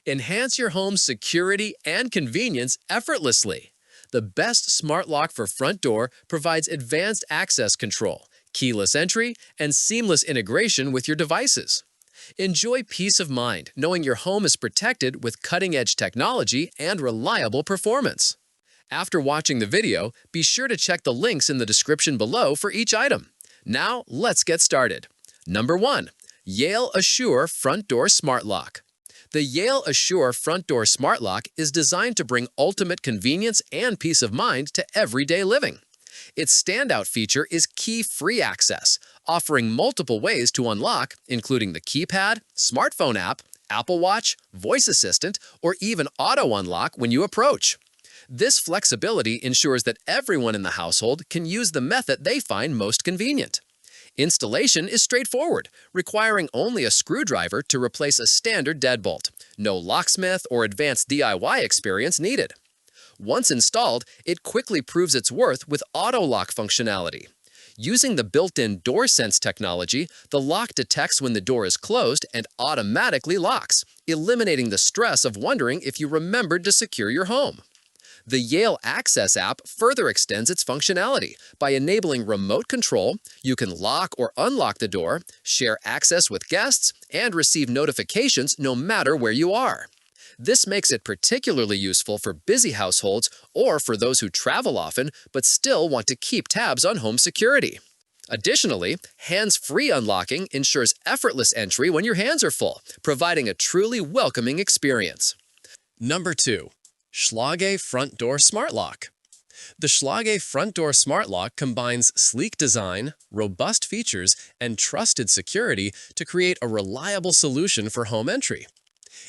Enhance your home's security and convenience effortlessly. The best smart lock for front door provides advanced access control, keyless entry, and seamless integration with your devices. Enjoy peace of mind knowing your home is protected with cutting-edge technology and reliable performance. After watching the video, be sure to check the links in the description below for each item. Now, let's get started. Number 1. Yale Assure Front Door Smart Lock. The Yale Assure Front Door Smart Lock is designed to bring ultimate convenience and peace of mind to everyday living. Its standout feature is key-free access, offering multiple ways to unlock, including the keypad, smartphone app, Apple Watch, voice assistant, or even auto unlock when you approach. This flexibility ensures that everyone in the household can use the method they find most convenient. Installation is straightforward, requiring only a screwdriver to replace a standard deadbolt. No locksmith or advanced DIY experience needed. Once installed, it quickly proves its worth with auto lock functionality. Using the built-in door sense technology, the lock detects when the door is closed and automatically locks, eliminating the stress of wondering if you remembered to secure your home. The Yale Access app further extends its functionality. By enabling remote control, you can lock or unlock the door, share access with guests, and receive notifications no matter where you are. This makes it particularly useful for busy households or for those who travel often but still want to keep tabs on home security. Additionally, hands-free unlocking ensures effortless entry when your hands are full, providing a truly welcoming experience. Number 2. Schlage Front Door Smart Lock. The Schlage Front Door Smart Lock combines sleek design, robust features, and trusted security to create a reliable solution for home entry.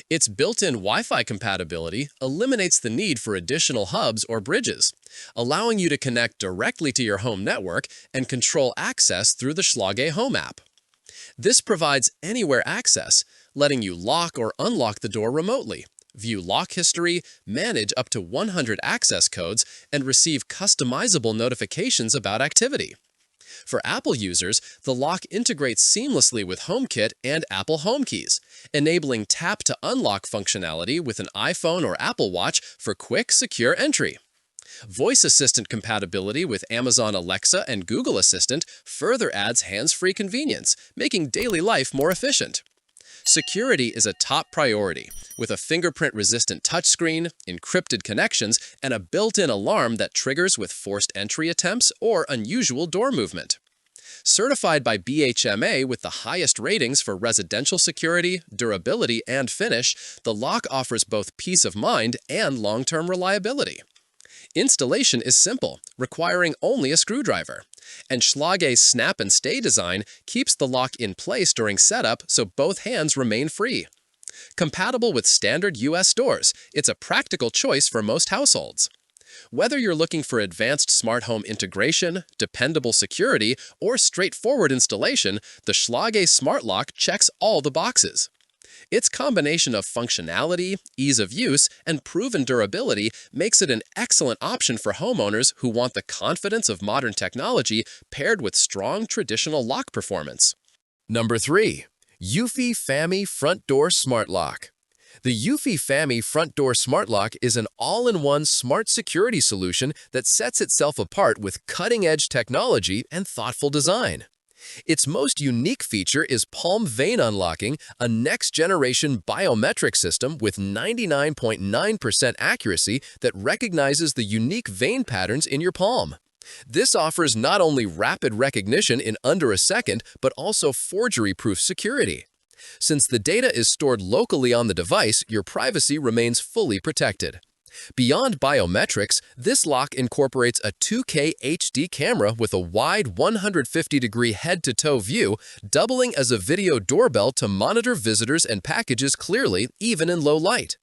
Its built-in Wi-Fi compatibility eliminates the need for additional hubs or bridges, allowing you to connect directly to your home network and control access through the Schlage Home app. This provides anywhere access, letting you lock or unlock the door remotely, view lock history, manage up to 100 access codes, and receive customizable notifications about activity. For Apple users, the lock integrates seamlessly with HomeKit and Apple Home keys, enabling tap-to-unlock functionality with an iPhone or Apple Watch for quick, secure entry. Voice Assistant compatibility with Amazon Alexa and Google Assistant further adds hands-free convenience, making daily life more efficient. Security is a top priority, with a fingerprint-resistant touchscreen, encrypted connections, and a built-in alarm that triggers with forced entry attempts or unusual door movement. Certified by BHMA with the highest ratings for residential security, durability, and finish, the lock offers both peace of mind and long-term reliability. Installation is simple, requiring only a screwdriver. And Schlage's snap and stay design keeps the lock in place during setup so both hands remain free. Compatible with standard US doors, it's a practical choice for most households. Whether you're looking for advanced smart home integration, dependable security, or straightforward installation, the Schlage Smart Lock checks all the boxes. Its combination of functionality, ease of use, and proven durability makes it an excellent option for homeowners who want the confidence of modern technology paired with strong traditional lock performance. Number 3. Eufy Fami Front Door Smart Lock. The Eufy Fami Front Door Smart Lock is an all-in-one smart security solution that sets itself apart with cutting-edge technology and thoughtful design. Its most unique feature is palm vein unlocking, a next-generation biometric system with 99.9% accuracy that recognizes the unique vein patterns in your palm. This offers not only rapid recognition in under a second, but also forgery-proof security. Since the data is stored locally on the device, your privacy remains fully protected. Beyond biometrics, this lock incorporates a 2K HD camera with a wide 150-degree head-to-toe view, doubling as a video doorbell to monitor visitors and packages clearly, even in low light.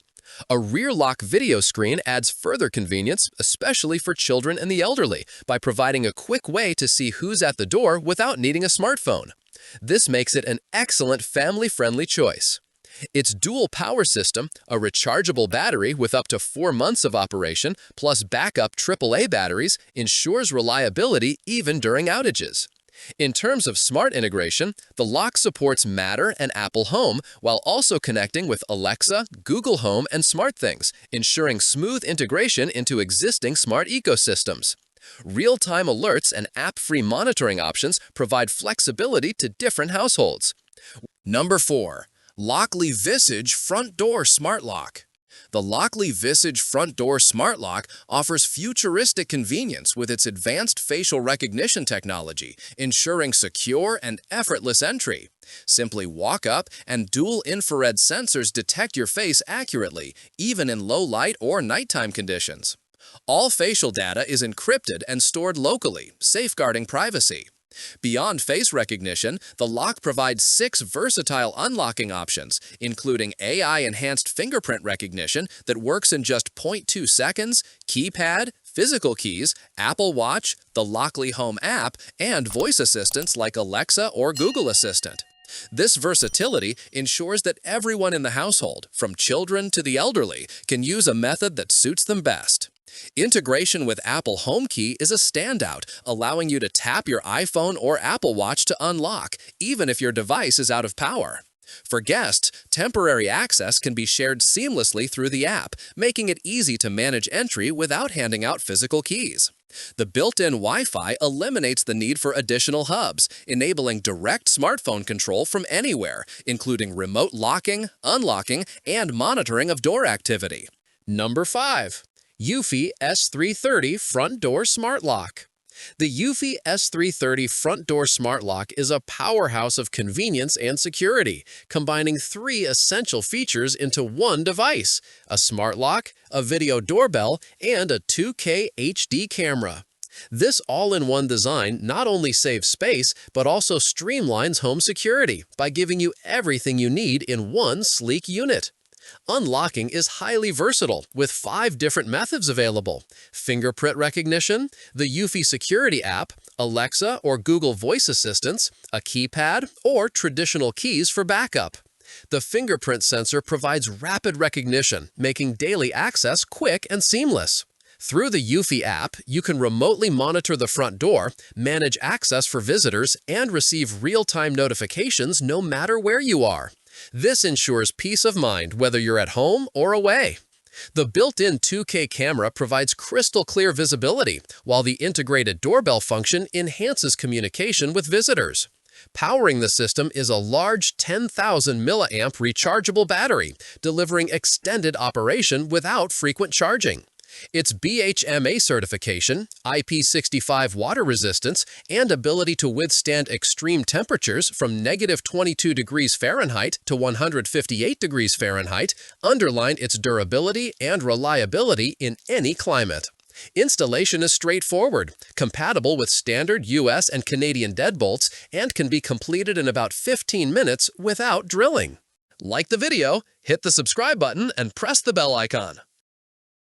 A rear lock video screen adds further convenience, especially for children and the elderly, by providing a quick way to see who's at the door without needing a smartphone. This makes it an excellent family-friendly choice. Its dual power system, a rechargeable battery with up to 4 months of operation, plus backup AAA batteries, ensures reliability even during outages. In terms of smart integration, the lock supports Matter and Apple Home while also connecting with Alexa, Google Home, and SmartThings, ensuring smooth integration into existing smart ecosystems. Real-time alerts and app-free monitoring options provide flexibility to different households. Number 4. Lockly Visage Front Door Smart Lock. The Lockly Visage Front Door Smart Lock offers futuristic convenience with its advanced facial recognition technology, ensuring secure and effortless entry. Simply walk up and dual infrared sensors detect your face accurately, even in low light or nighttime conditions. All facial data is encrypted and stored locally, safeguarding privacy. Beyond face recognition, the lock provides 6 versatile unlocking options, including AI-enhanced fingerprint recognition that works in just 0.2 seconds, keypad, physical keys, Apple Watch, the Lockly Home app, and voice assistants like Alexa or Google Assistant. This versatility ensures that everyone in the household, from children to the elderly, can use a method that suits them best. Integration with Apple HomeKey is a standout, allowing you to tap your iPhone or Apple Watch to unlock, even if your device is out of power. For guests, temporary access can be shared seamlessly through the app, making it easy to manage entry without handing out physical keys. The built-in Wi-Fi eliminates the need for additional hubs, enabling direct smartphone control from anywhere, including remote locking, unlocking, and monitoring of door activity. Number 5. Eufy S330 Front Door Smart Lock. The Eufy S330 Front Door Smart Lock is a powerhouse of convenience and security, combining 3 essential features into one device: a smart lock, a video doorbell, and a 2K HD camera. This all-in-one design not only saves space, but also streamlines home security by giving you everything you need in one sleek unit. Unlocking is highly versatile, with 5 different methods available: fingerprint recognition, the Eufy security app, Alexa or Google voice assistants, a keypad, or traditional keys for backup. The fingerprint sensor provides rapid recognition, making daily access quick and seamless. Through the Eufy app, you can remotely monitor the front door, manage access for visitors, and receive real-time notifications no matter where you are. This ensures peace of mind whether you're at home or away. The built-in 2K camera provides crystal-clear visibility, while the integrated doorbell function enhances communication with visitors. Powering the system is a large 10,000 mAh rechargeable battery, delivering extended operation without frequent charging. Its BHMA certification, IP65 water resistance, and ability to withstand extreme temperatures from -22 degrees Fahrenheit to 158 degrees Fahrenheit underline its durability and reliability in any climate. Installation is straightforward, compatible with standard US and Canadian deadbolts, and can be completed in about 15 minutes without drilling. Like the video, hit the subscribe button, and press the bell icon.